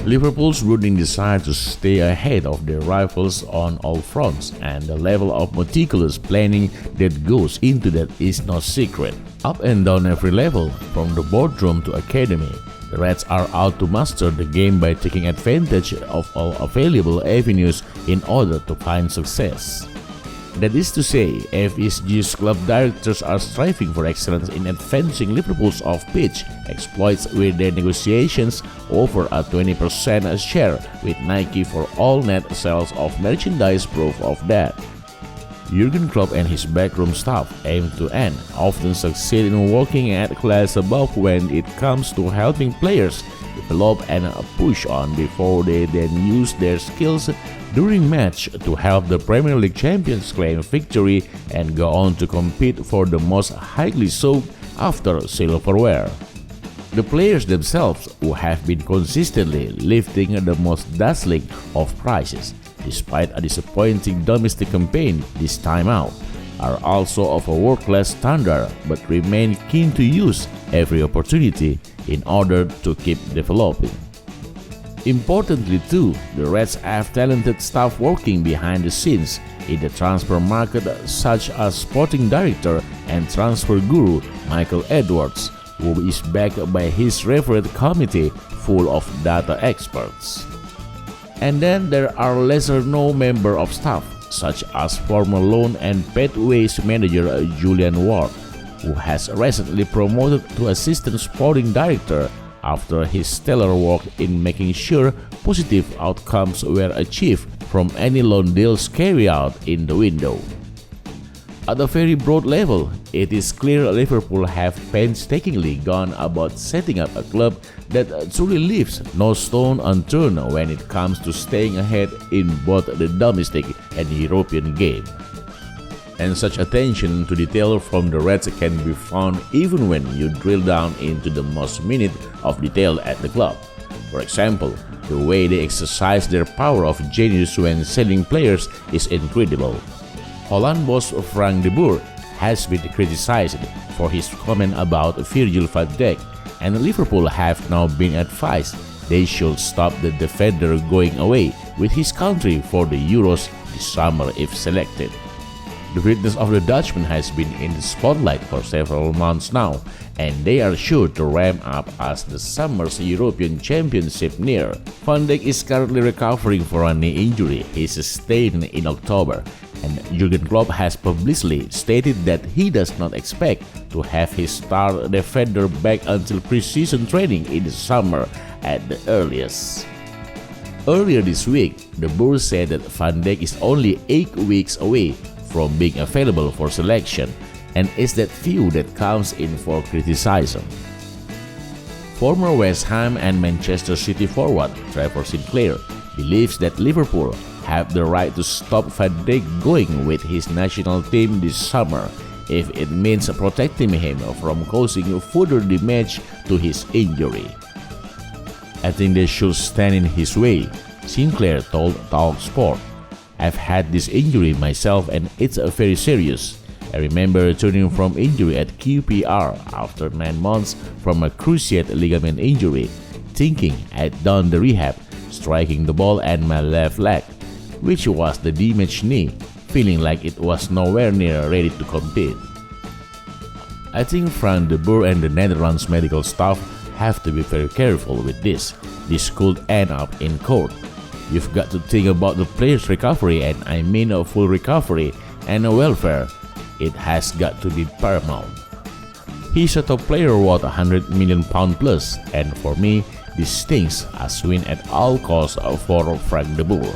Liverpool's brooding desire to stay ahead of their rivals on all fronts, and the level of meticulous planning that goes into that is no secret. Up and down every level, from the boardroom to academy, the Reds are out to master the game by taking advantage of all available avenues in order to find success. That is to say, FSG's club directors are striving for excellence in advancing Liverpool's off-pitch exploits with their negotiations over a 20% share with Nike for all net sales of merchandise proof of that. Jurgen Klopp and his backroom staff aim to and often succeed in working at class above when it comes to helping players develop and push on before they then use their skills during match to help the Premier League champions claim victory and go on to compete for the most highly sought after silverware. The players themselves, who have been consistently lifting the most dazzling of prizes, despite a disappointing domestic campaign this time out, are also of a world-class standard but remain keen to use every opportunity in order to keep developing. Importantly too, the Reds have talented staff working behind the scenes in the transfer market, such as sporting director and transfer guru Michael Edwards, who is backed by his referee committee full of data experts. And then there are lesser-known members of staff, such as former loan and pathways manager Julian Ward, who has recently promoted to assistant sporting director after his stellar work in making sure positive outcomes were achieved from any loan deals carried out in the window. At a very broad level, it is clear Liverpool have painstakingly gone about setting up a club that truly leaves no stone unturned when it comes to staying ahead in both the domestic and European game. And such attention to detail from the Reds can be found even when you drill down into the most minute of detail at the club. For example, the way they exercise their power of genius when selling players is incredible. Holland boss Frank de Boer has been criticized for his comment about Virgil van Dijk, and Liverpool have now been advised they should stop the defender going away with his country for the Euros this summer if selected. The fitness of the Dutchman has been in the spotlight for several months now, and they are sure to ramp up as the summer's European Championship near. Van Dijk is currently recovering from a knee injury he sustained in October, and Jurgen Klopp has publicly stated that he does not expect to have his star defender back until pre-season training in the summer at the earliest. Earlier this week, the Boer said that Van Dijk is only 8 weeks away from being available for selection, and is that view that comes in for criticism. Former West Ham and Manchester City forward Trevor Sinclair believes that Liverpool have the right to stop Van Dijk going with his national team this summer if it means protecting him from causing further damage to his injury. I think they should stand in his way, Sinclair told TalkSport. I've had this injury myself and it's very serious. I remember returning from injury at QPR after 9 months from a cruciate ligament injury, thinking I'd done the rehab, striking the ball and my left leg, which was the damaged knee, feeling like it was nowhere near ready to compete. I think Frank de Boer and the Netherlands medical staff have to be very careful with this. This could end up in court. You've got to think about the player's recovery, and I mean a full recovery and a welfare. It has got to be paramount. He's a top player worth £100 million plus, and for me, this stings as win at all costs for Frank de Boer.